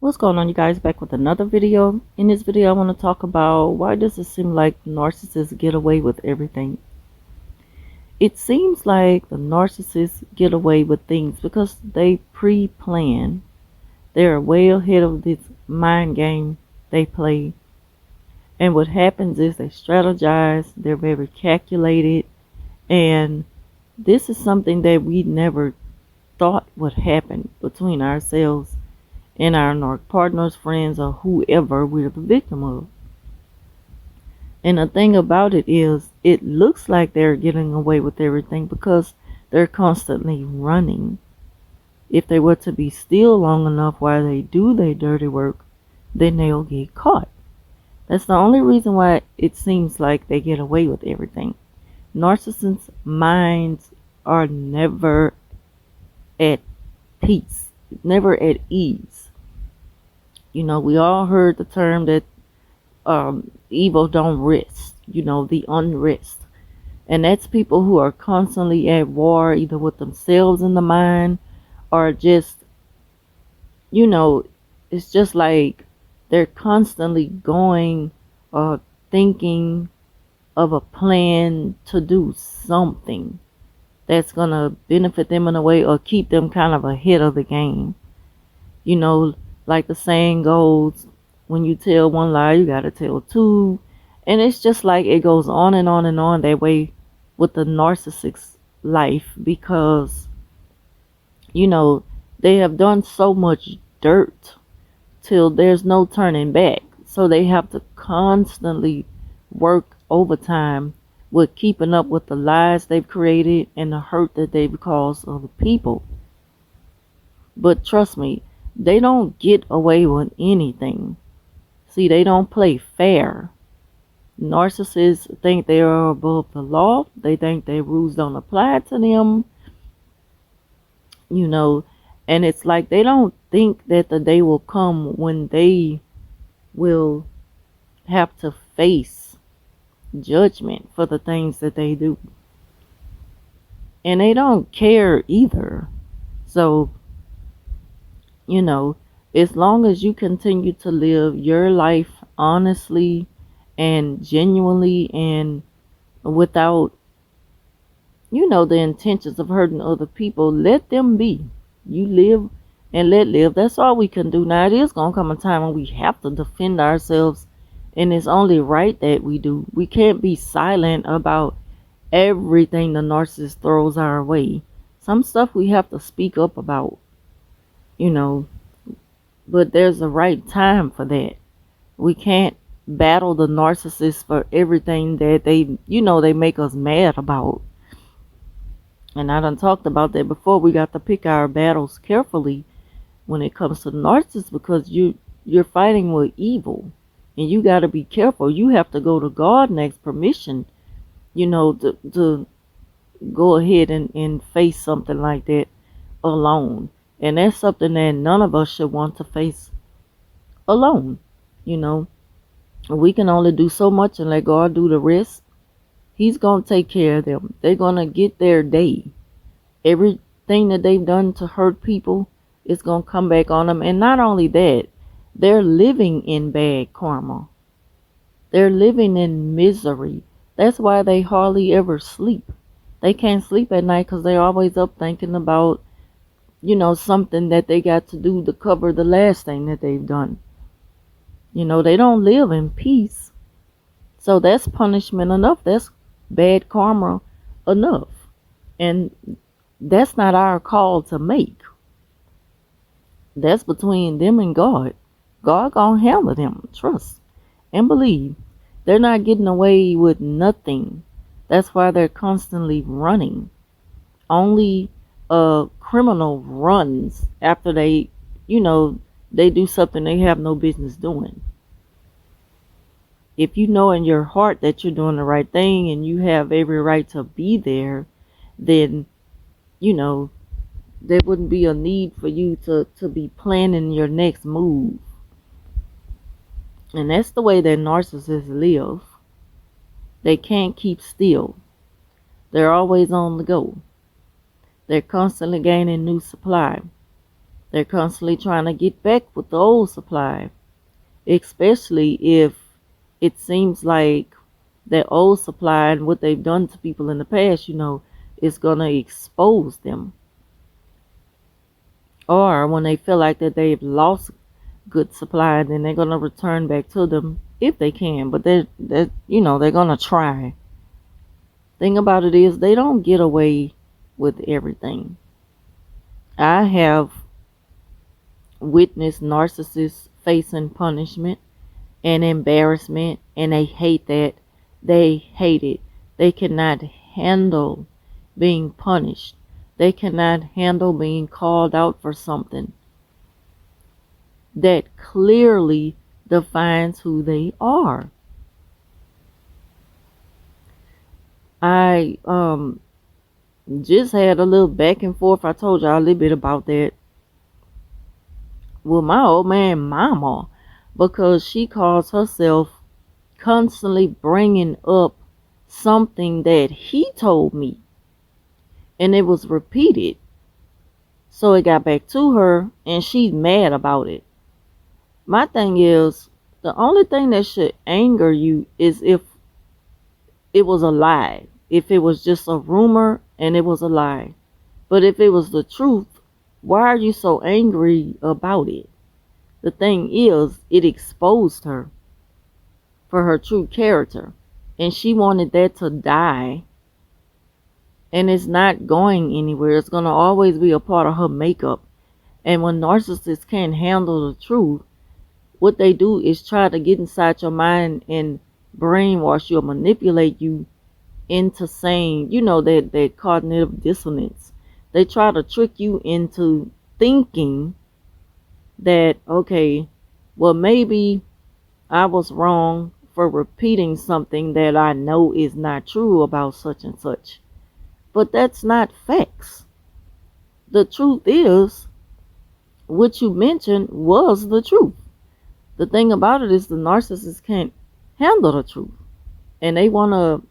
What's going on, you guys? Back with another video. In this video I want to talk about why does it seem like narcissists get away with everything. It seems like the narcissists get away with things because they pre-plan. They're way ahead of this mind game they play, and what happens is they strategize. They're very calculated, and this is something that we never thought would happen between ourselves and our partners, friends, or whoever we're the victim of. And the thing about it is, it looks like they're getting away with everything because they're constantly running. If they were to be still long enough while they do their dirty work, then they'll get caught. That's the only reason why it seems like they get away with everything. Narcissists' minds are never at peace, never at ease. You know, we all heard the term that evil don't rest, the unrest. And that's people who are constantly at war, either with themselves in the mind or just, you know, it's just like they're constantly going or thinking of a plan to do something that's going to benefit them in a way or keep them kind of ahead of the game. You know, like the saying goes, when you tell one lie, you got to tell two. And it's just like it goes on and on and on that way with the narcissist's life because, they have done so much dirt till there's no turning back. So they have to constantly work overtime with keeping up with the lies they've created and the hurt that they've caused other people. But trust me, they don't get away with anything. See, they don't play fair. Narcissists think they are above the law. They think their rules don't apply to them. And it's like they don't think that the day will come when they will have to face judgment for the things that they do. And they don't care either. So, as long as you continue to live your life honestly and genuinely and without, the intentions of hurting other people, let them be. You live and let live. That's all we can do. Now, it is going to come a time when we have to defend ourselves, and it's only right that we do. We can't be silent about everything the narcissist throws our way. Some stuff we have to speak up about, but there's a right time for that. We can't battle the narcissist for everything that they make us mad about. And I done talked about that before. We got to pick our battles carefully when it comes to the narcissist because you're fighting with evil. And you got to be careful. You have to go to God and ask permission, to go ahead and face something like that alone. And that's something that none of us should want to face alone. We can only do so much and let God do the rest. He's going to take care of them. They're going to get their day. Everything that they've done to hurt people is going to come back on them. And not only that, they're living in bad karma. They're living in misery. That's why they hardly ever sleep. They can't sleep at night because they're always up thinking about, something that they got to do to cover the last thing that they've done. They don't live in peace. So that's punishment enough. That's bad karma enough. And that's not our call to make. That's between them and God. God gonna handle them. Trust and believe. They're not getting away with nothing. That's why they're constantly running. Only a criminal runs after they do something they have no business doing. If you know in your heart that you're doing the right thing and you have every right to be there, then, there wouldn't be a need for you to be planning your next move. And that's the way that narcissists live. They can't keep still. They're always on the go. They're constantly gaining new supply. They're constantly trying to get back with the old supply, especially if it seems like that old supply and what they've done to people in the past, is going to expose them. Or when they feel like that they've lost good supply, then they're going to return back to them if they can. But they're going to try. Thing about it is they don't get away with everything. I have witnessed narcissists facing punishment and embarrassment, and they hate that. They hate it. They cannot handle being punished. They cannot handle being called out for something that clearly defines who they are. I just had a little back and forth. I told y'all a little bit about that with my old man mama, because she calls herself constantly bringing up something that he told me, and it was repeated. So it got back to her, and she's mad about it. My thing is, the only thing that should anger you is if it was a lie. If it was just a rumor and it was a lie. But if it was the truth, why are you so angry about it? The thing is, it exposed her for her true character. And she wanted that to die. And it's not going anywhere. It's going to always be a part of her makeup. And when narcissists can't handle the truth, what they do is try to get inside your mind and brainwash you or manipulate you into saying, that cognitive dissonance. They try to trick you into thinking that, okay, well, maybe I was wrong for repeating something that I know is not true about such and such. But that's not facts. The truth is, what you mentioned was the truth. The thing about it is the narcissist can't handle the truth. And they want to,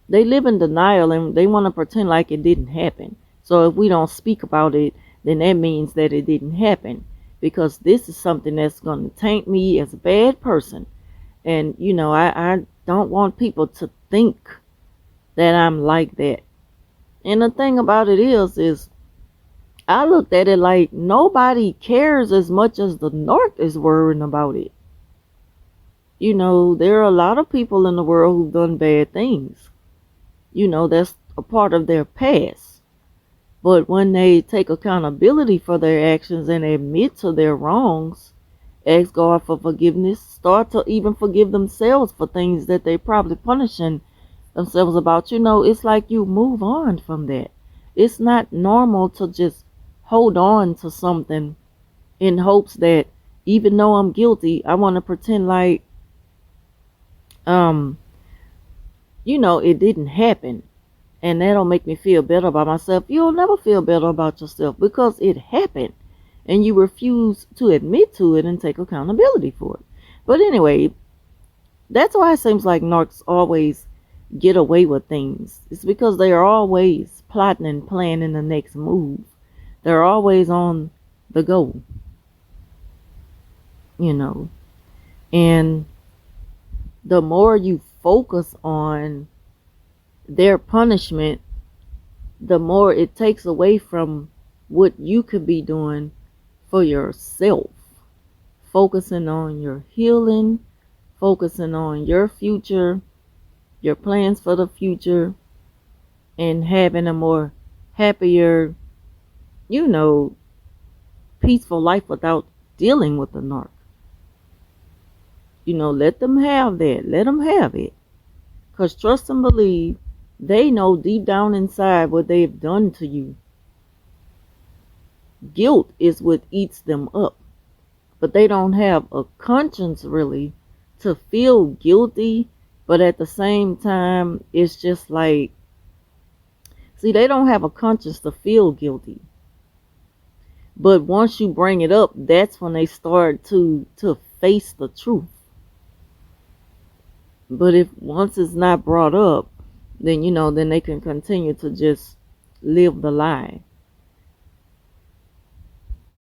they live in denial and they want to pretend like it didn't happen. So if we don't speak about it, then that means that it didn't happen. Because this is something that's going to taint me as a bad person. And, I don't want people to think that I'm like that. And the thing about it is I looked at it like nobody cares as much as the narc is worrying about it. There are a lot of people in the world who've done bad things. That's a part of their past. But when they take accountability for their actions and admit to their wrongs, ask God for forgiveness, start to even forgive themselves for things that they probably punishing themselves about, it's like you move on from that. It's not normal to just hold on to something in hopes that even though I'm guilty, I want to pretend like, it didn't happen. And that'll make me feel better about myself. You'll never feel better about yourself because it happened. And you refuse to admit to it and take accountability for it. But anyway, that's why it seems like narcs always get away with things. It's because they are always plotting and planning the next move. They're always on the go. And the more you focus on their punishment, the more it takes away from what you could be doing for yourself. Focusing on your healing, focusing on your future, your plans for the future, and having a more happier, peaceful life without dealing with the narc. Let them have that. Let them have it. Because trust and believe, they know deep down inside what they've done to you. Guilt is what eats them up. But they don't have a conscience really to feel guilty. But at the same time, it's just like, see, they don't have a conscience to feel guilty. But once you bring it up, that's when they start to face the truth. But if once it's not brought up, then then they can continue to just live the lie.